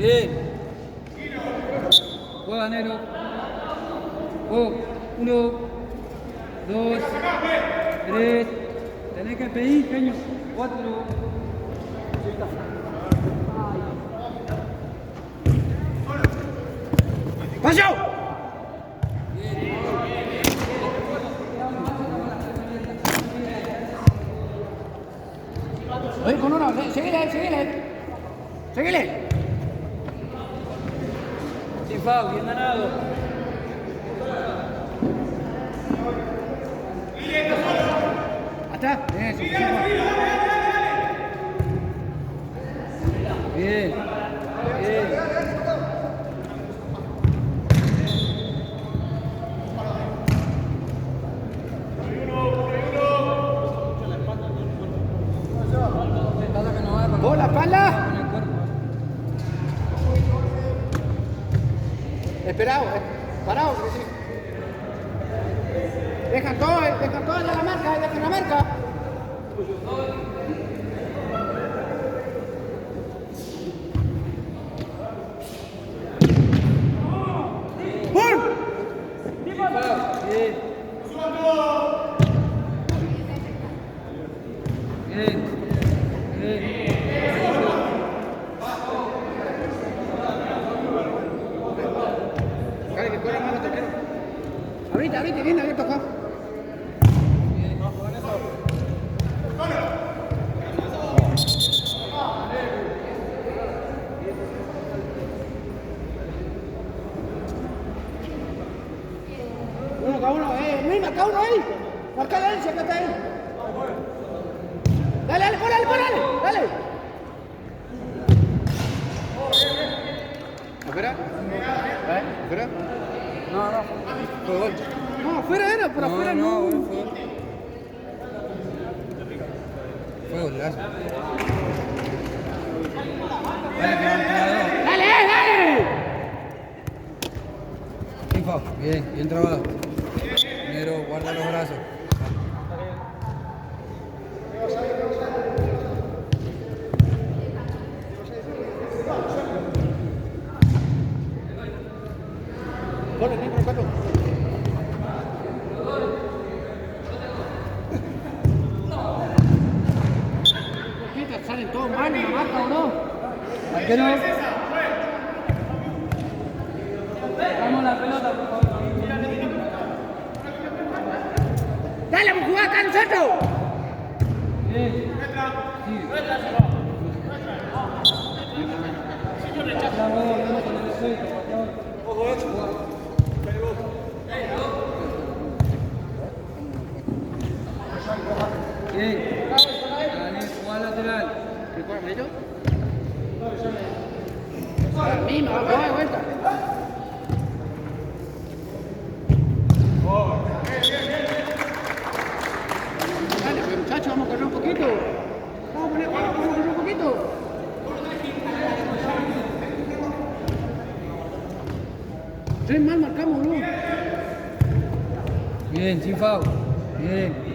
Bien. Juega, Nero. Juego. 1, 2, 3. Tenés que pedir, Caño. 4. ¡Paso! Oye, con uno, seguile. Sin foul, bien ganado. Hasta, eso. Bien. ¡Bola, pala! Esperado, parado. Sí. Dejan todo de la marca, dejan la marca. ¡Bum! Bien. Ahorita, bien abierto acá. Uno cada uno, Luis, marca uno ahí. Marca la él, acá está ahí. Dale, dale. ¿Afuera? ¿Afuera? No. Fue gol. No, afuera era, pero afuera no. Fue golazo. Dale. Info, bien trabado. Nero, guarda los brazos. Corre, Nico, Cato. Salen todos mal, ¿no marca o no? ¿Por qué no? Damos la pelota, por favor. ¡Dale, vamos a jugar acá nosotros! Bien. Bien. Dale, juega lateral. ¿Qué juega, Melito? La misma, vamos a dar vuelta. Dale, pues muchachos, vamos a correr un poquito. Vamos a correr un poquito. Tres mal marcamos, ¿no? Bien, sin foul. Bien.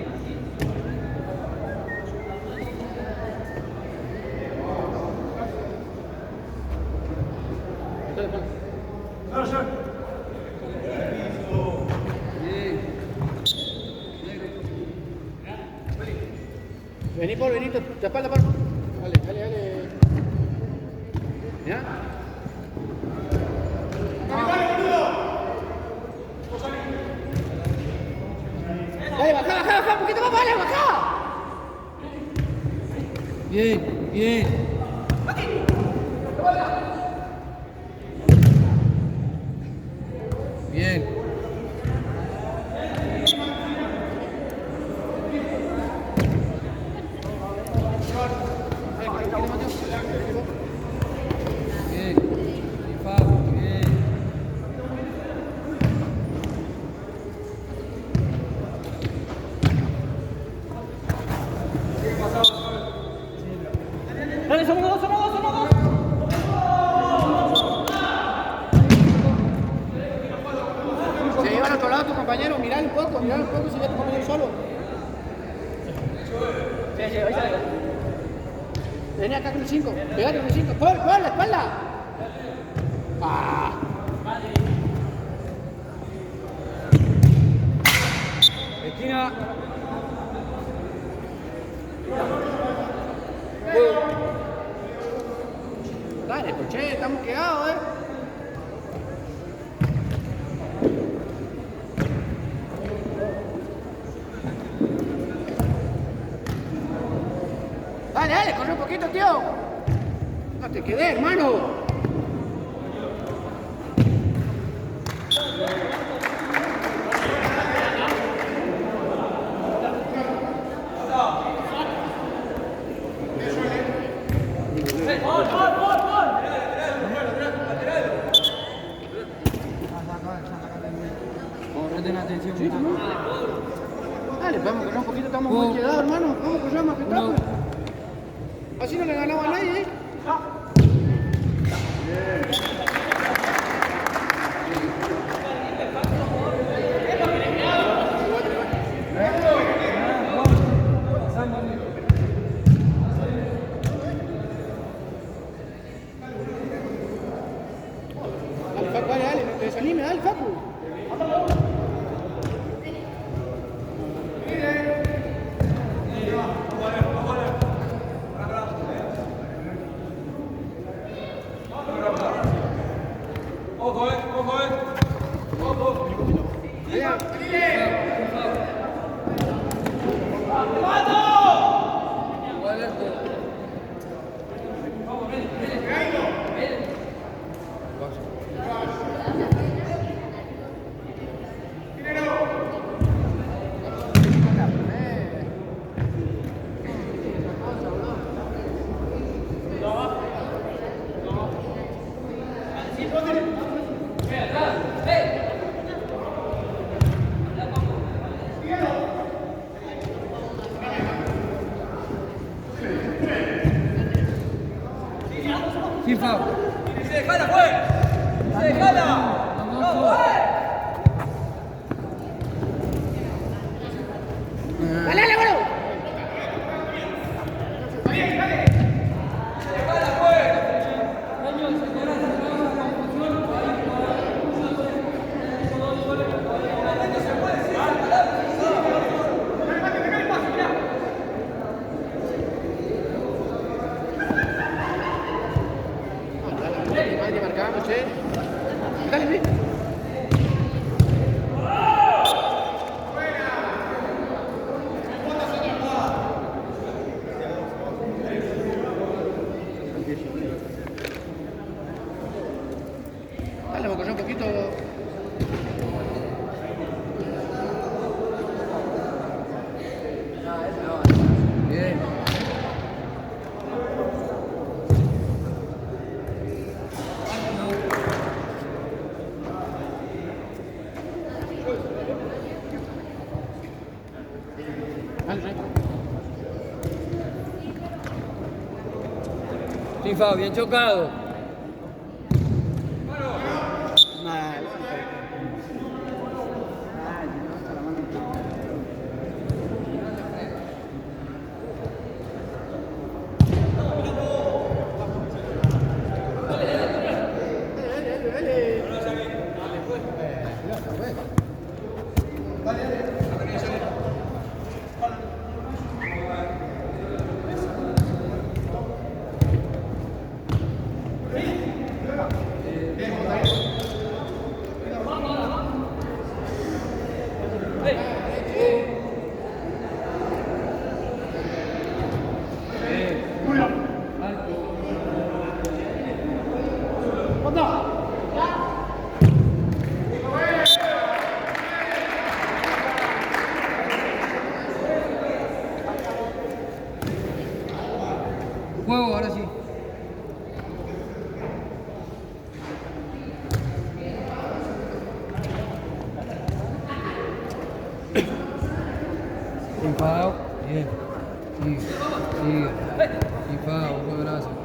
Vení por, te espalda por. Dale. ¿Ya? Dale, baja, un poquito más, vale, baja. Bien. Bien. Dale, somos dos. Se lleva al otro lado tu compañero, mirá un poco si ve a tu compañero solo. Sí, ahí sale. Vení acá con el 5, pegate con el 5, ¡por la espalda! Ah. Esquina. Dale, coche, estamos quedados, Dale, dale, corre un poquito, tío. No te quedé, hermano. atención. Dale, vamos a correr un poquito, estamos muy quedados, hermano. Vamos a correr más que todo. Así no le ganaba a nadie, Dale, Facu, dale, no te desanimes, dale, Facu. Sin foul. ¡Se dejala, fue! ¡Se dejala! ¡No, ¡Dale, dale, bueno! Dale, marcando, che. Dale, ve. Dale, vamos a correr un poquito. Bien. Dale, Sin foul, bien chocado. Juego, ahora sí. Sin foul. Bien. Sigue. Sigue. Sin foul, buen brazo.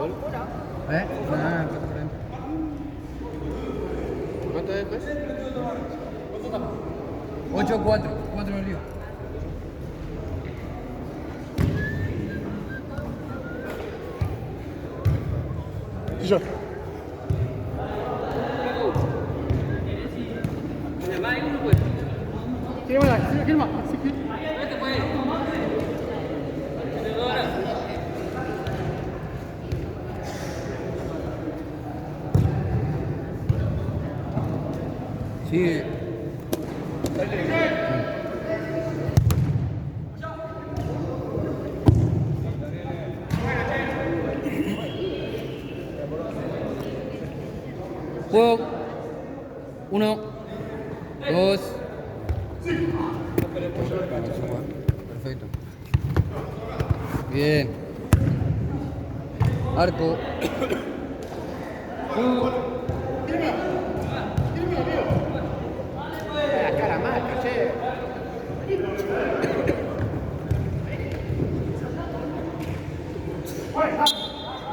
gol. Nada, 4 por dentro. ¿Cuánto es pues? 8-4, 4 arriba. Sí, yo. ¿Quién más? Sigue. Juego. 1, 2. Perfecto. Bien. Arco. La cara mal, che.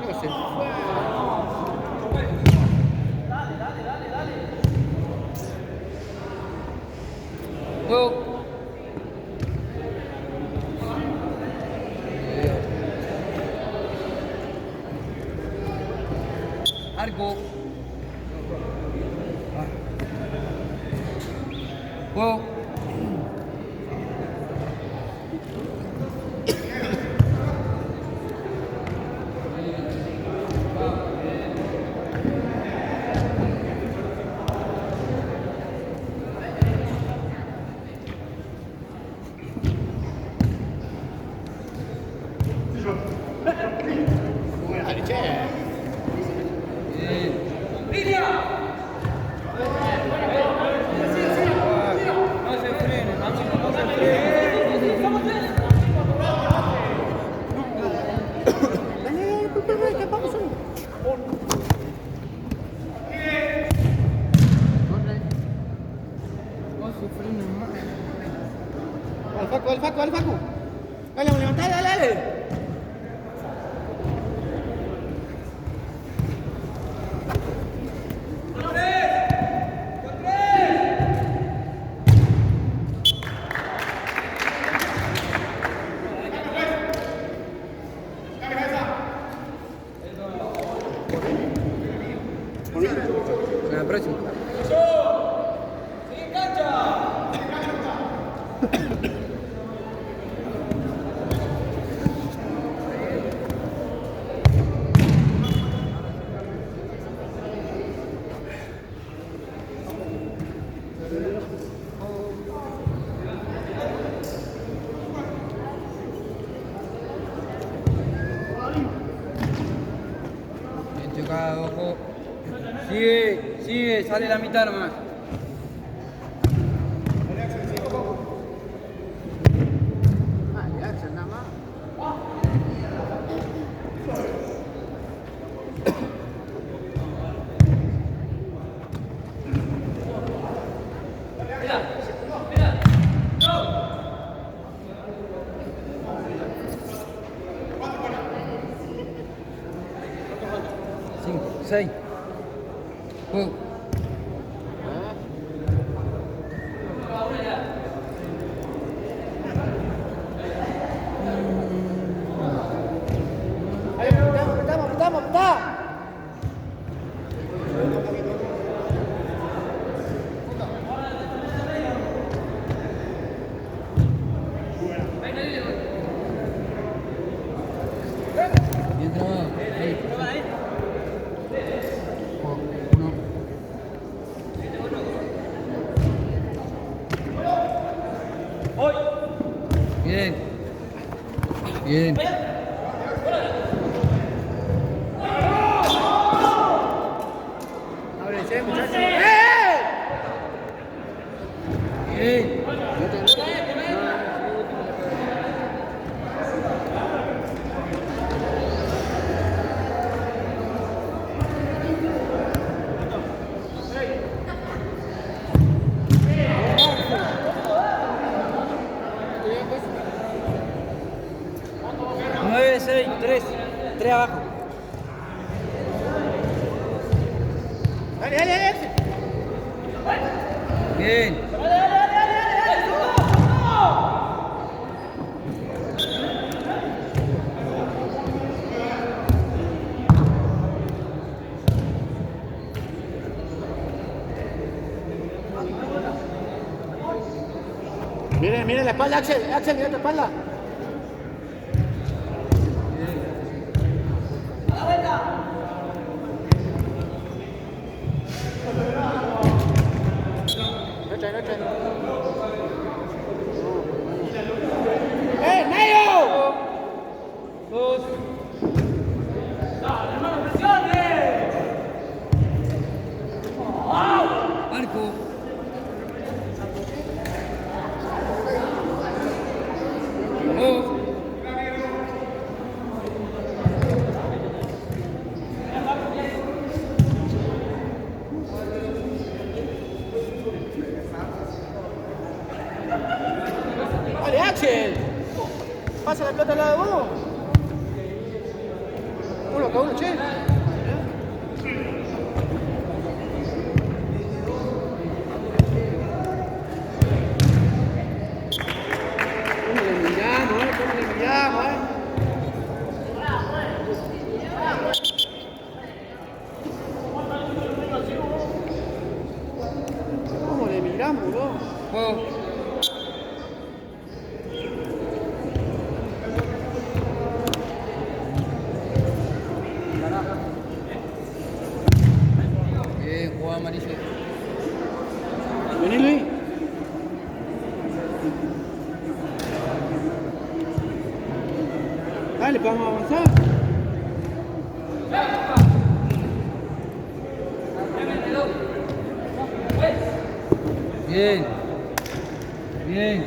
No sé. Juego. Arco. Juego. Dale, che. Bien. Al Facu. Dale, levantá, dale. La próxima. ¡Sigue cancha! Bien chocado, ojo. Sigue, sale la mitad nomás. Nada más. Cinco, 6. Juego. Apretá. Bien trabado. Ahí. Juego. 1. Bien. Bien. Ábrense, muchachos. Bien. Nueve, seis, tres abajo. Dale, dale, dale. Bien. Miren, miren la espalda, Axel, Axel, mira tu espalda. Noche. ¡Nayo! Dos. Arco. Dos. ¡Dale, Axel! Pasa la pelota al lado de vos. Uno acá, uno, che. ¿Cómo le miramos, ¿Cómo le miramos, ¿Cómo le miramos, vos? Juego. Bien, juego amarillo. Vení, Luis. Dale, vamos a avanzar. Bien. Bien.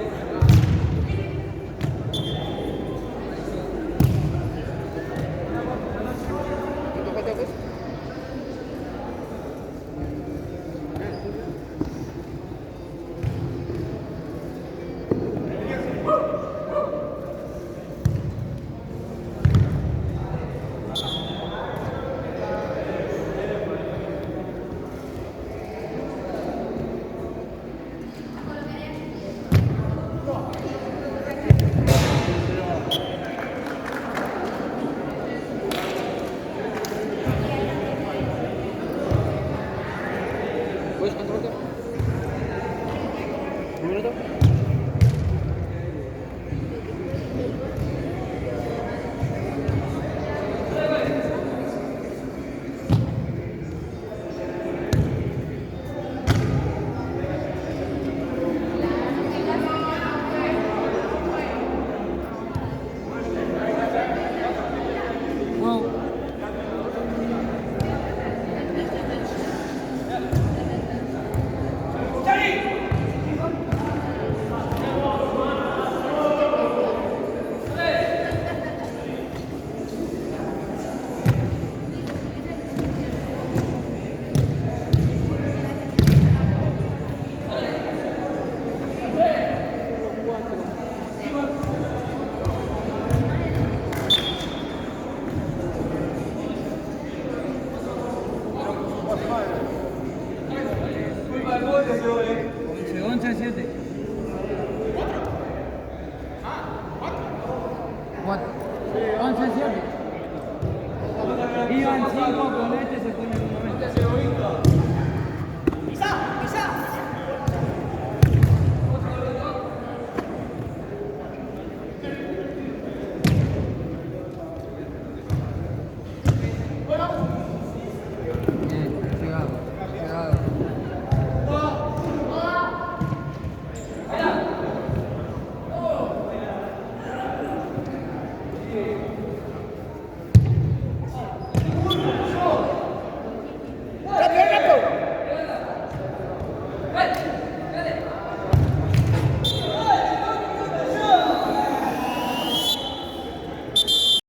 ¿Puedes controlar? ¿Un minuto? Juego. Once, 7. 4. 11, 7. Iban 5 con este, se pone